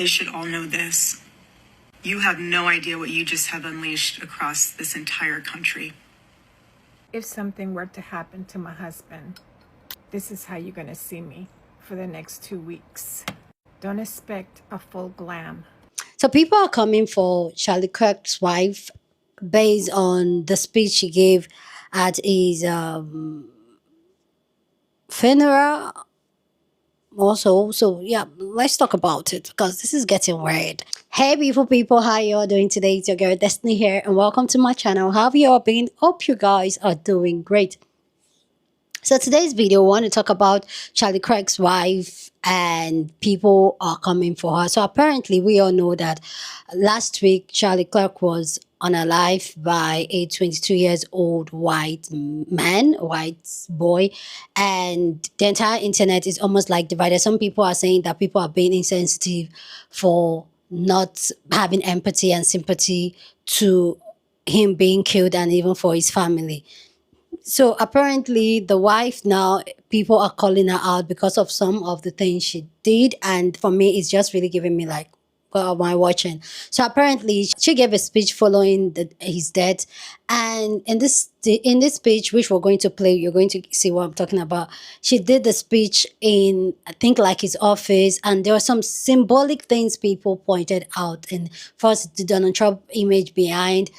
They should all know this. You have no idea what you just have unleashed across this entire country. If something were to happen to my husband, this is how you're going to see me for the next 2 weeks. Don't expect a full glam. So people are coming for Charlie Kirk's wife based on the speech she gave at his funeral. Also, so yeah, let's talk about it because this is getting weird. Hey beautiful people, how you all doing today? It's your girl Destiny here and welcome to my channel. How have you all been? Hope you guys are doing great. So today's video, I want to talk about Charlie Kirk's wife, and people are coming for her. So apparently we all know that last week Charlie Kirk was unalived by a 22 years old white man, white boy, and the entire internet is almost like divided. Some people are saying that people are being insensitive for not having empathy and sympathy to him being killed and even for his family. So apparently the wife now, people are calling her out because of some of the things she did, and for me it's just really giving me like, what am I watching? So apparently she gave a speech following his death, and in this speech, which we're going to play, you're going to see what I'm talking about. She did the speech in, I think, like his office, and there were some symbolic things people pointed out. And first, the Donald Trump image behind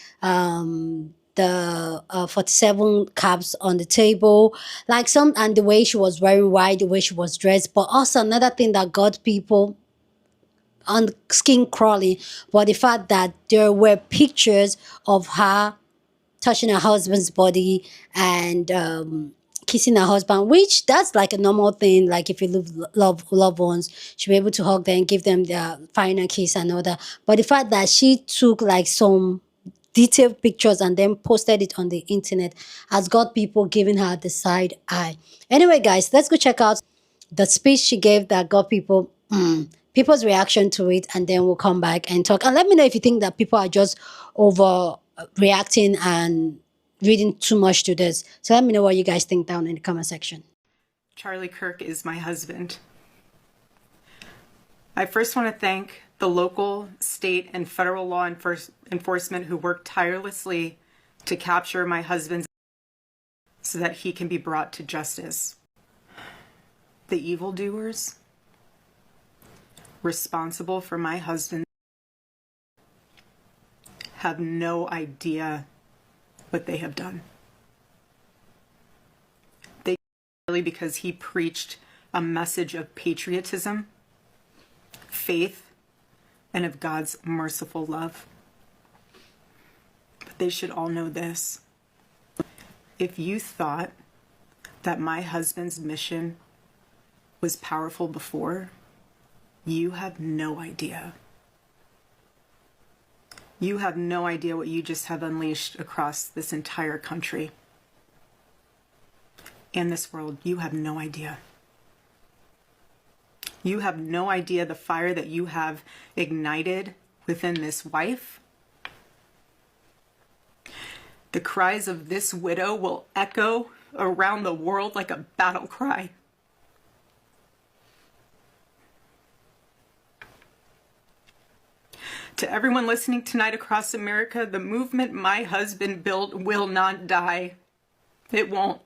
the 47 caps on the table, like some, and the way she was wearing white, the way she was dressed. But also another thing that got people on skin crawling was the fact that there were pictures of her touching her husband's body and kissing her husband, which that's like a normal thing. Like if you love loved ones, she'll be able to hug them, give them their final kiss and all that. But the fact that she took like some detailed pictures and then posted it on the internet has got people giving her the side eye. Anyway, guys, let's go check out the speech she gave that got people's reaction to it, and then we'll come back and talk. And let me know if you think that people are just overreacting and reading too much to this. So let me know what you guys think down in the comment section. Charlie Kirk is my husband. I first want to thank the local, state, and federal law enforcement who worked tirelessly to capture my husband so that he can be brought to justice. The evildoers responsible for my husband have no idea what they have done. They really because he preached a message of patriotism, faith, and of God's merciful love. But they should all know this. If you thought that my husband's mission was powerful before, you have no idea. You have no idea what you just have unleashed across this entire country and this world. You have no idea. You have no idea the fire that you have ignited within this wife. The cries of this widow will echo around the world like a battle cry. To everyone listening tonight across America, the movement my husband built will not die. It won't.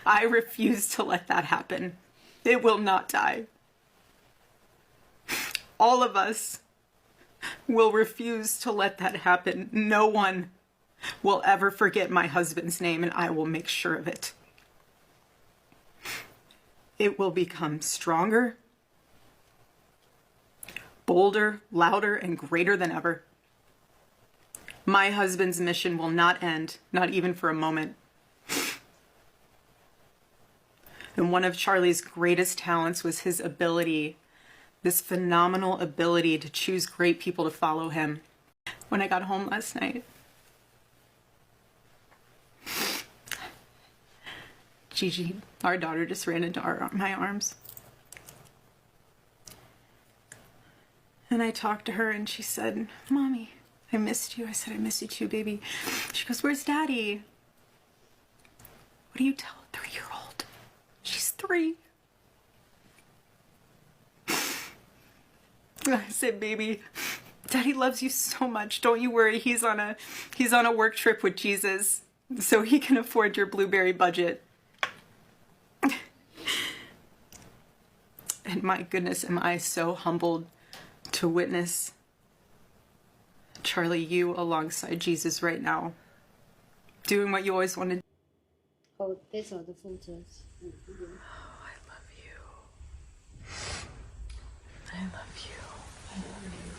I refuse to let that happen. It will not die. All of us will refuse to let that happen. No one will ever forget my husband's name, and I will make sure of it. It will become stronger, bolder, louder, and greater than ever. My husband's mission will not end, not even for a moment. And one of Charlie's greatest talents was his ability, this phenomenal ability to choose great people to follow him. When I got home last night, Gigi, our daughter, just ran into my arms. And I talked to her and she said, "Mommy, I missed you." I said, "I miss you too, baby." She goes, "Where's Daddy?" What do you tell a 3-year-old? She's 3. I said, baby, Daddy loves you so much. Don't you worry. He's on a work trip with Jesus, so he can afford your blueberry budget. And my goodness, am I so humbled to witness, Charlie, you alongside Jesus right now, doing what you always wanted. Oh, these are the photos. Oh, I love you. I love you. I love you.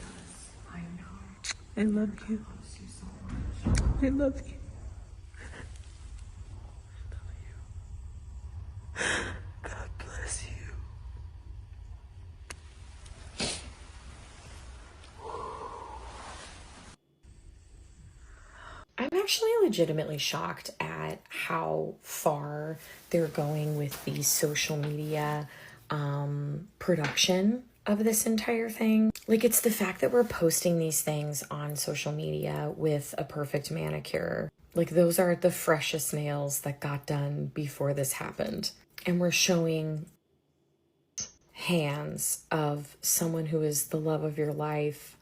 I know. I love you. I love you. God bless you. I'm actually legitimately shocked at how far they're going with the social media production of this entire thing. Like, it's the fact that we're posting these things on social media with a perfect manicure. Like, those are the freshest nails that got done before this happened. And we're showing hands of someone who is the love of your life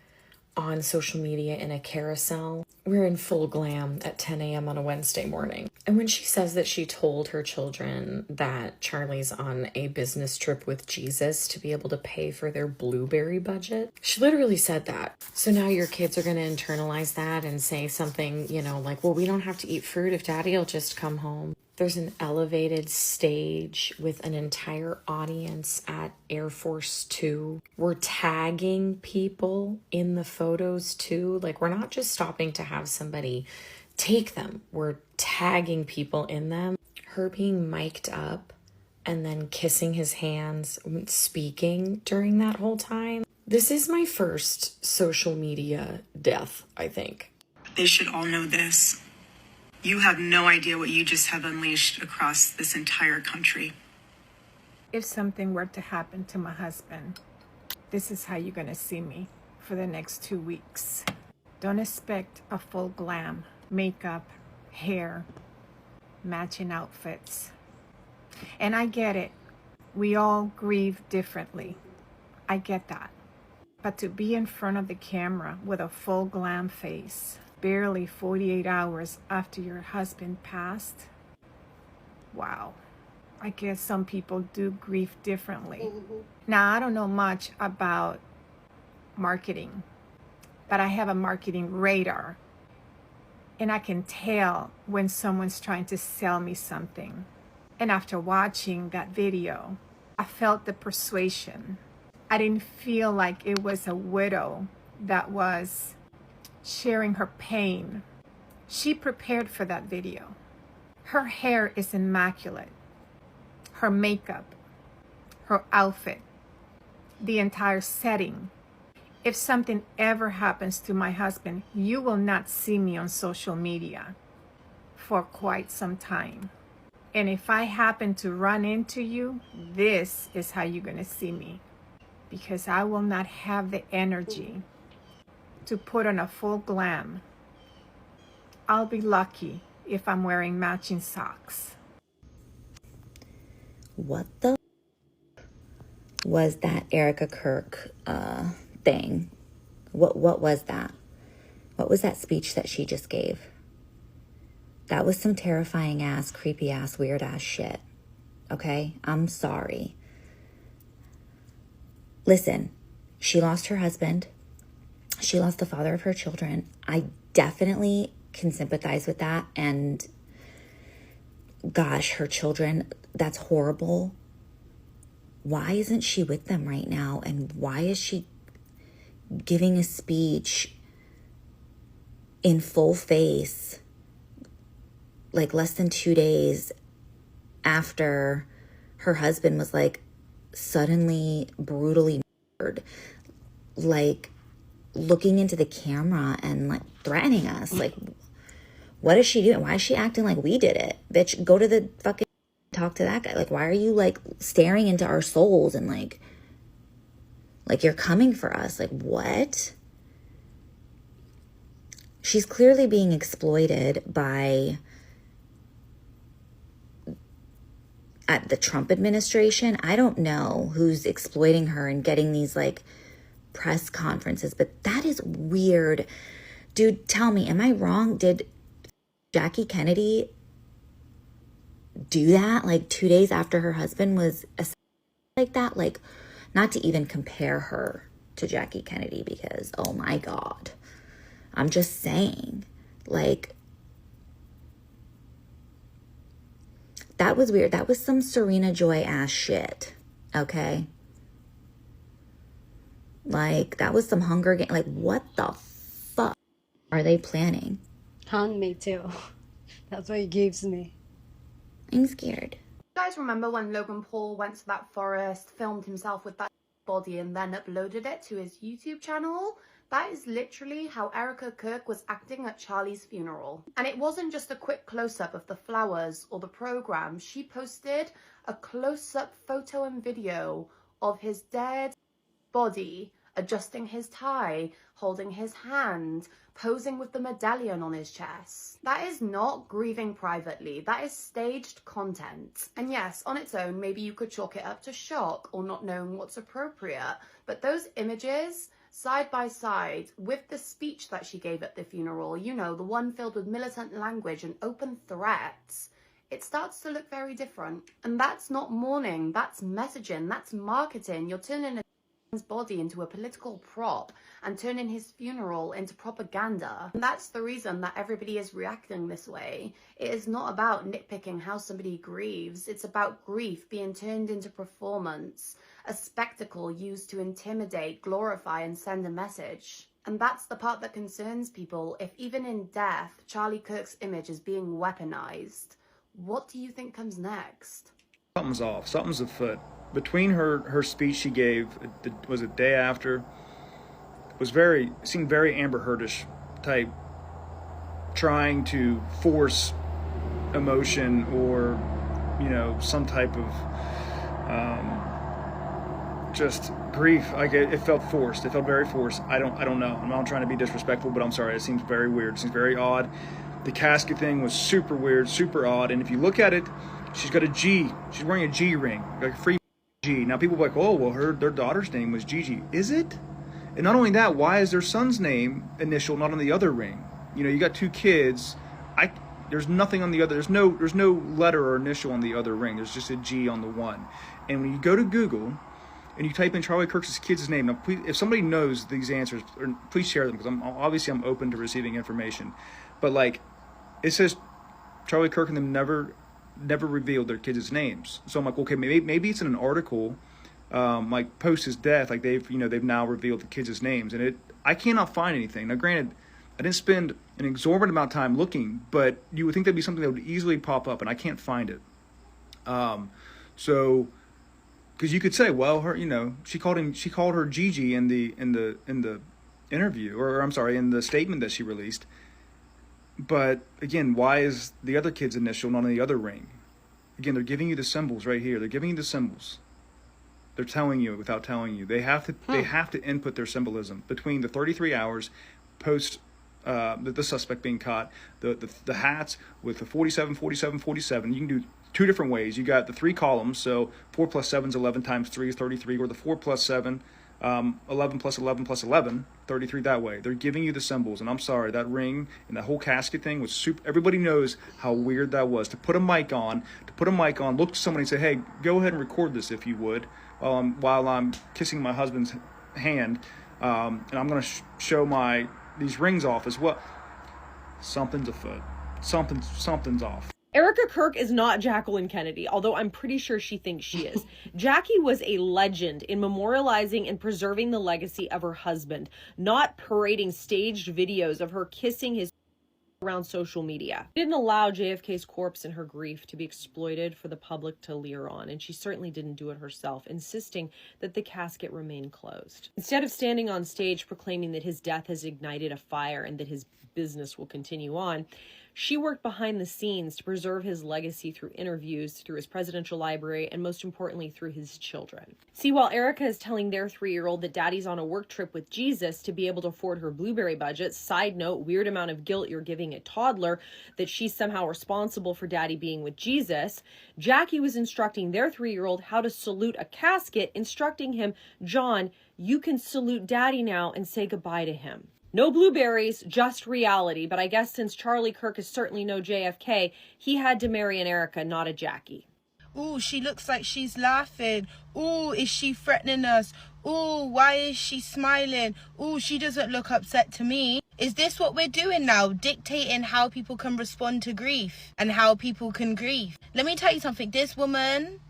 on social media in a carousel. We're in full glam at 10 a.m. on a Wednesday morning. And when she says that she told her children that Charlie's on a business trip with Jesus to be able to pay for their blueberry budget, she literally said that. So now your kids are going to internalize that and say something, you know, like, well, we don't have to eat fruit if Daddy will just come home. There's an elevated stage with an entire audience at Air Force 2. We're tagging people in the photos too. Like, we're not just stopping to have somebody take them. We're tagging people in them. Her being mic'd up and then kissing his hands, speaking during that whole time. This is my first social media death, I think. They should all know this. You have no idea what you just have unleashed across this entire country. If something were to happen to my husband, this is how you're going to see me for the next 2 weeks. Don't expect a full glam, makeup, hair, matching outfits. And I get it. We all grieve differently. I get that. But to be in front of the camera with a full glam face, barely 48 hours after your husband passed, wow. I guess some people do grieve differently. Now, I don't know much about marketing, but I have a marketing radar. And I can tell when someone's trying to sell me something. And after watching that video, I felt the persuasion. I didn't feel like it was a widow that was sharing her pain. She prepared for that video. Her hair is immaculate. Her makeup, her outfit, the entire setting. If something ever happens to my husband, you will not see me on social media for quite some time. And if I happen to run into you, this is how you're going to see me. Because I will not have the energy to put on a full glam. I'll be lucky if I'm wearing matching socks. What the was that Erika Kirk thing? What was that? What was that speech that she just gave? That was some terrifying ass, creepy ass, weird ass shit. Okay? I'm sorry. Listen, she lost her husband. She lost the father of her children. I definitely can sympathize with that. And gosh, her children, that's horrible. Why isn't she with them right now? And why is she giving a speech in full face, like less than 2 days after her husband was like suddenly brutally murdered, like looking into the camera and like threatening us? Like, what is she doing? Why is she acting like we did it? Bitch, go to the fucking talk to that guy. Like, why are you like staring into our souls and like you're coming for us? Like, what? She's clearly being exploited by at the Trump administration. I don't know who's exploiting her and getting these like press conferences, but that is weird. Dude, tell me, am I wrong? Did Jackie Kennedy do that like 2 days after her husband was like that? Like, not to even compare her to Jackie Kennedy, because oh my God, I'm just saying, like, that was weird. That was some Serena Joy ass shit, okay? Like, that was some Hunger Game. Like, what the fuck are they planning? Hung me too. That's what he gives me. I'm scared. You guys remember when Logan Paul went to that forest, filmed himself with that body, and then uploaded it to his YouTube channel? That is literally how Erika Kirk was acting at Charlie's funeral. And it wasn't just a quick close-up of the flowers or the program. She posted a close-up photo and video of his dead body, adjusting his tie, holding his hand, posing with the medallion on his chest. That is not grieving privately. That is staged content. And yes, on its own, maybe you could chalk it up to shock or not knowing what's appropriate. But those images, side by side with the speech that she gave at the funeral, you know, the one filled with militant language and open threats, it starts to look very different. And that's not mourning, that's messaging, that's marketing. You're turning his body into a political prop and turning his funeral into propaganda. And that's the reason that everybody is reacting this way. It is not about nitpicking how somebody grieves. It's about grief being turned into performance, a spectacle used to intimidate, glorify, and send a message. And that's the part that concerns people. If even in death, Charlie Kirk's image is being weaponized, what do you think comes next? Something's off. Something's afoot. Between her speech she gave, was it day after, seemed very Amber Heardish type, trying to force emotion or, you know, some type of just grief. Like it felt forced. It felt very forced. I don't know. I'm not trying to be disrespectful, but I'm sorry. It seems very weird. It seems very odd. The casket thing was super weird, super odd. And if you look at it, she's got a G. She's wearing a G ring, like a free G. Now people are like, oh, well, their daughter's name was Gigi. Is it? And not only that, why is their son's name initial not on the other ring? You know, you got two kids. There's nothing on the other. There's no letter or initial on the other ring. There's just a G on the one. And when you go to Google and you type in Charlie Kirk's kid's name, now please, if somebody knows these answers, please share them, because I'm open to receiving information. But like, it says Charlie Kirk and them never revealed their kids' names. So I'm like, okay, maybe it's in an article, like post his death, like they've now revealed the kids' names, and I cannot find anything. Now, granted, I didn't spend an exorbitant amount of time looking, but you would think that'd be something that would easily pop up, and I can't find it. So, because you could say, well, her, she called her Gigi in the interview, or I'm sorry, in the statement that she released. But again, why is the other kid's initial not on the other ring? Again, they're giving you the symbols right here. They're giving you the symbols. They're telling you without telling you. They have to input their symbolism between the 33 hours post the suspect being caught. The hats with the 47, 47, 47. You can do two different ways. You got the three columns. So 4 plus 7 is 11 times 3 is 33, or the 4 plus 7. 11 plus 11 plus 11, 33 that way. They're giving you the symbols, and I'm sorry, that ring and that whole casket thing was super. Everybody knows how weird that was. To put a mic on, look to somebody and say, hey, go ahead and record this if you would, while I'm kissing my husband's hand, and I'm going to show these rings off as well. Something's afoot. Something's off. Erika Kirk is not Jacqueline Kennedy, although I'm pretty sure she thinks she is. Jackie was a legend in memorializing and preserving the legacy of her husband, not parading staged videos of her kissing his around social media. She didn't allow JFK's corpse and her grief to be exploited for the public to leer on, and she certainly didn't do it herself, insisting that the casket remain closed. Instead of standing on stage proclaiming that his death has ignited a fire and that his business will continue on, She worked behind the scenes to preserve his legacy through interviews, through his presidential library, and most importantly, through his children. See, while Erika is telling their 3-year-old that daddy's on a work trip with Jesus to be able to afford her Blueberry budget, side note, weird amount of guilt you're giving a toddler that she's somehow responsible for daddy being with Jesus, Jackie was instructing their 3-year-old how to salute a casket, instructing him, John, you can salute daddy now and say goodbye to him. No blueberries, just reality, but I guess since Charlie Kirk is certainly no JFK, he had to marry an Erika, not a Jackie. Ooh, she looks like she's laughing. Ooh, is she threatening us? Ooh, why is she smiling? Ooh, she doesn't look upset to me. Is this what we're doing now? Dictating how people can respond to grief and how people can grieve. Let me tell you something. This woman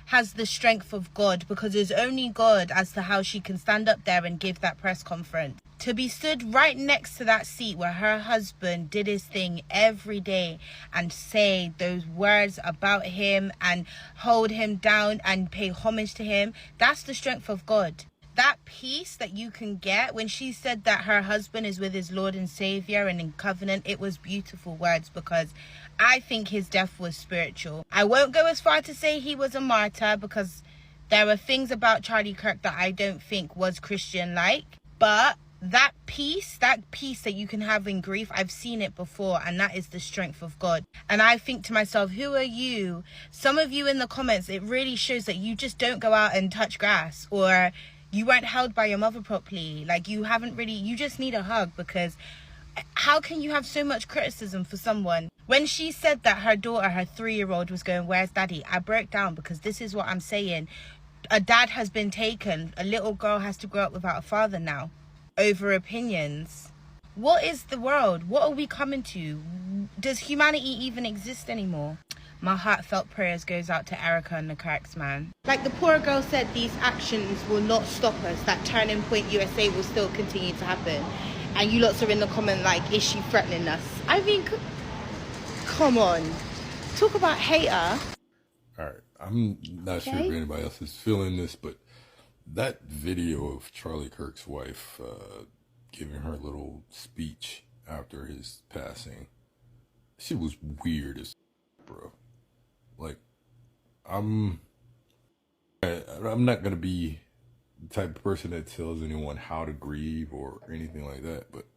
has the strength of God, because it's only God as to how she can stand up there and give that press conference. To be stood right next to that seat where her husband did his thing every day and say those words about him and hold him down and pay homage to him, that's the strength of God. That peace that you can get when she said that her husband is with his Lord and Savior and in covenant, it was beautiful words, because I think his death was spiritual. I won't go as far to say he was a martyr, because there are things about Charlie Kirk that I don't think was Christian-like, but that peace that you can have in grief, I've seen it before, and that is the strength of God. And I think to myself, who are you? Some of you in the comments, it really shows that you just don't go out and touch grass, or you weren't held by your mother properly. Like, you just need a hug, because how can you have so much criticism for someone? When she said that her daughter, her 3-year-old, was going, where's daddy? I broke down, because this is what I'm saying. A dad has been taken. A little girl has to grow up without a father now, over opinions. What is the world? What are we coming to? Does humanity even exist anymore? My heartfelt prayers goes out to Erika and the Kirks, man. Like the poor girl said, these actions will not stop us. That turning point USA will still continue to happen. And you lots are in the comment like, is she threatening us? I mean, come on. Talk about hater. All right, I'm not sure if anybody else is feeling this, but that video of Charlie Kirk's wife giving her little speech after his passing, she was weird as bro. Like, I'm not gonna be the type of person that tells anyone how to grieve or anything like that, but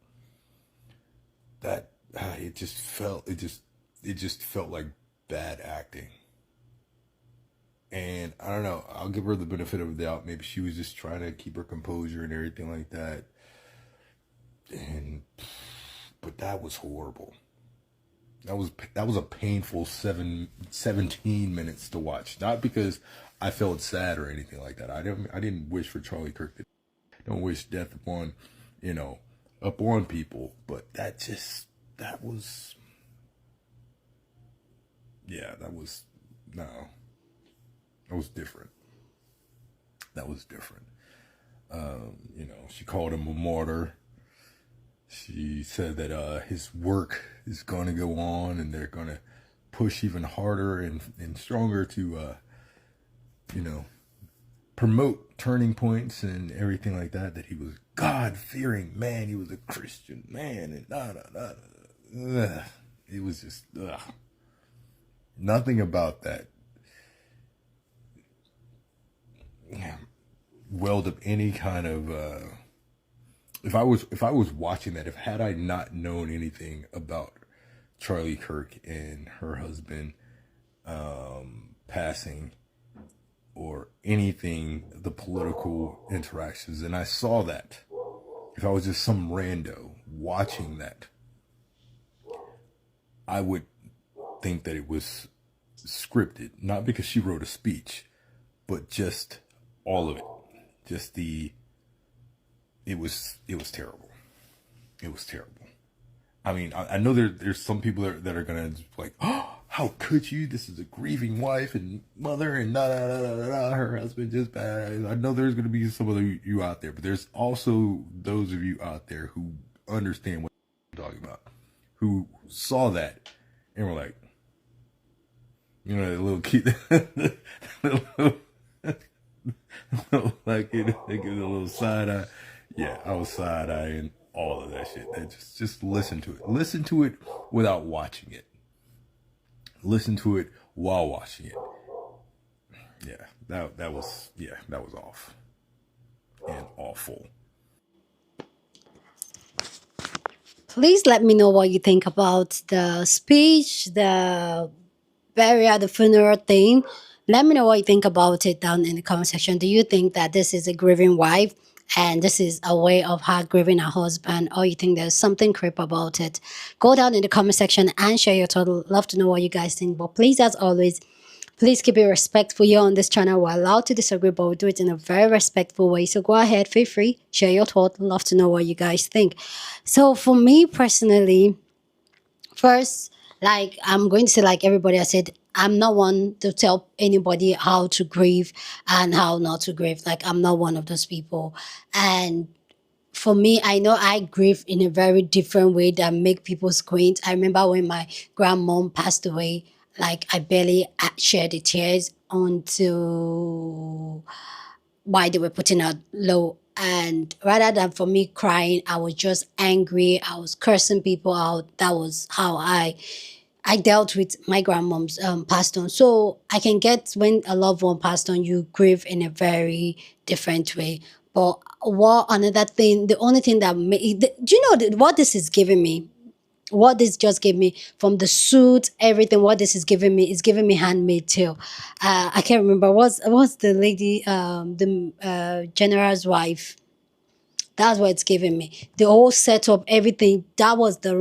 that it just felt like bad acting. And I don't know, I'll give her the benefit of the doubt. Maybe she was just trying to keep her composure and everything like that. But that was horrible. That was a painful 17 minutes to watch. Not because I felt sad or anything like that. I didn't wish for Charlie Kirk to, don't wish death upon, upon people. But that was different. That was different. She called him a martyr. She said that his work is going to go on, and they're going to push even harder and stronger to, promote turning points and everything like that, that he was God-fearing man, he was a Christian man, and it was just, nothing about that welled up any kind of, if I was watching that, had I not known anything about Charlie Kirk and her husband passing, or anything, the political interactions, and I saw that, if I was just some rando watching that, I would think that it was scripted, not because she wrote a speech, but just all of it. Just it was terrible. It was terrible. I mean, I know there's some people that are gonna just like, oh, how could you? This is a grieving wife and mother and her husband just bad. I know there's gonna be some of you out there, but there's also those of you out there who understand what I'm talking about, who saw that and were like, the little kid, like, they give a little side eye. Yeah, I was side eyeing all of that shit. Just listen to it. Listen to it without watching it. Listen to it while watching it. Yeah, that was off and awful. Please let me know what you think about the speech, the burial, the funeral thing. Let me know what you think about it down in the comment section. Do you think that this is a grieving wife and this is a way of her grieving her husband, or you think there's something creep about it? Go down in the comment section and share your thoughts. Love to know what you guys think. But please, as always, please keep it respectful. Here on this channel, we're allowed to disagree, but we do it in a very respectful way. So go ahead, feel free, share your thoughts. Love to know what you guys think. So for me personally, first, like I'm going to say, like everybody I said, I'm not one to tell anybody how to grieve and how not to grieve. Like I'm not one of those people. And for me, I know I grieve in a very different way that make people squint. I remember when my grandmom passed away, like I barely shed the tears until why they were putting out low. And rather than for me crying, I was just angry. I was cursing people out. That was how I dealt with my grandmom's passed on. So I can get when a loved one passed on, you grieve in a very different way. But what another thing, the only thing that do you know what this is giving me? What this just gave me from the suit, everything, what this is giving me is giving me Handmaid Tale. I can't remember what's the lady, the general's wife. That's what it's giving me. The whole setup, everything. That was the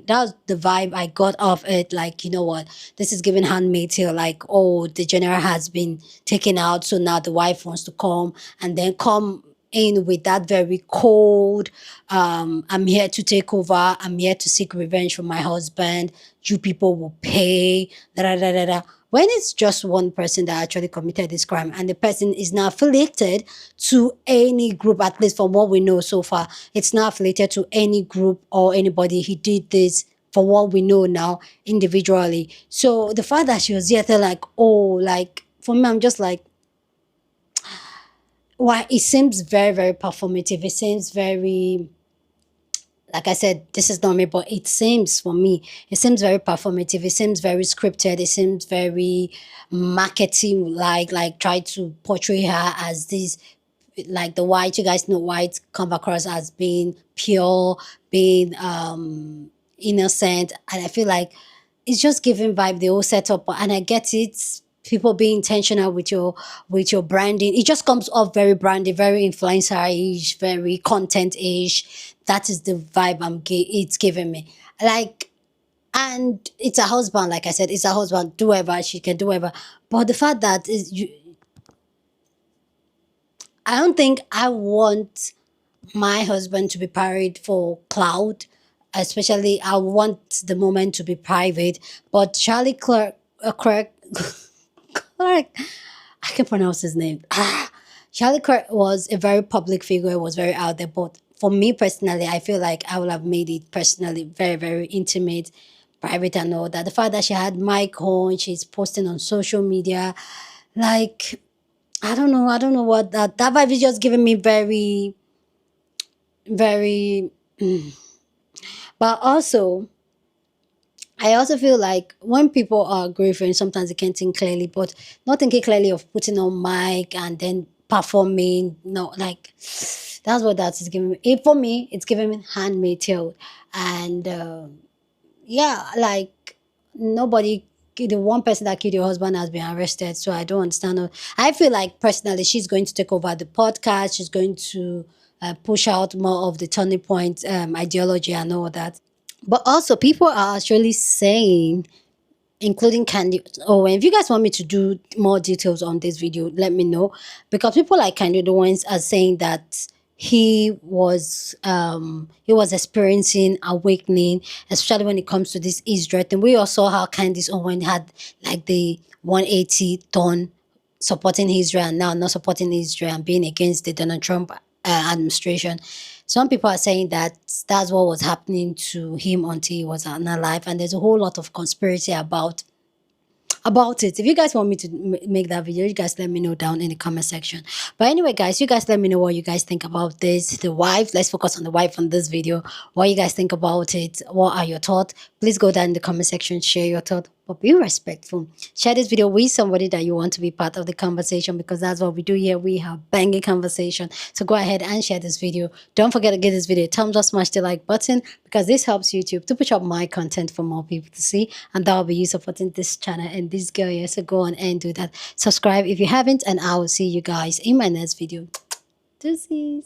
that was the vibe I got off it. Like, you know what? This is giving Handmaid Tale. Like, oh, the general has been taken out, so now the wife wants to come and then come in with that very cold, I'm here to take over. I'm here to seek revenge from my husband. You people will pay. Da, da, da, da, da. When it's just one person that actually committed this crime and the person is not affiliated to any group, at least from what we know so far, it's not affiliated to any group or anybody. He did this for what we know now individually. So the fact that she was here, they're like, oh, like, for me, I'm just like, why? It seems very, very performative. It seems very, like I said, this is not me, but it seems for me, it seems very performative. It seems very scripted. It seems very marketing, like try to portray her as this, like the white, you guys know white come across as being pure, being innocent. And I feel like it's just giving vibe, the whole setup. And I get it. People being intentional with your branding. It just comes off very branded, very influencer-ish, very content-ish. That is the vibe it's giving me. Like, and it's a husband, like I said, it's a husband, do whatever, she can do whatever. But the fact that I don't think I want my husband to be parried for cloud. Especially, I want the moment to be private. But Charlie Clark, Clark, I can pronounce his name. Charlie Kirk was a very public figure, was very out there. But for me personally, I feel like I would have made it personally very, very intimate, private and all that. The fact that she had mic on, she's posting on social media, like, I don't know what that vibe is just giving me very, very, but also, I also feel like when people are grieving, sometimes they can't think clearly, but not thinking clearly of putting on mic and then performing. No, like that's what that is giving me. For me, it's giving me Handmaid Tale. And yeah, like nobody, the one person that killed your husband has been arrested. So I don't understand. I feel like personally, she's going to take over the podcast. She's going to push out more of the turning point ideology and all that. But also, people are actually saying, including Candy. Oh, and if you guys want me to do more details on this video, let me know. Because people like Candy the ones are saying that he was experiencing awakening, especially when it comes to this Israel thing. We also saw how Candice Owen had like the 180 ton supporting Israel and now not supporting Israel and being against the Donald Trump administration. Some people are saying that that's what was happening to him until he was alive, and there's a whole lot of conspiracy about about it. If you guys want me to make that video, you guys let me know down in the comment section. But anyway, guys, you guys let me know what you guys think about this. The wife, let's focus on the wife on this video. What you guys think about it? What are your thoughts? Please go down in the comment section, share your thoughts, but be respectful. Share this video with somebody that you want to be part of the conversation, because that's what we do here. We have banging conversation. So go ahead and share this video. Don't forget to give this video a thumbs up, smash the like button, because this helps YouTube to push up my content for more people to see, and that will be you supporting this channel and this girl here. So go on and do that. Subscribe if you haven't, and I will see you guys in my next video. Deuces.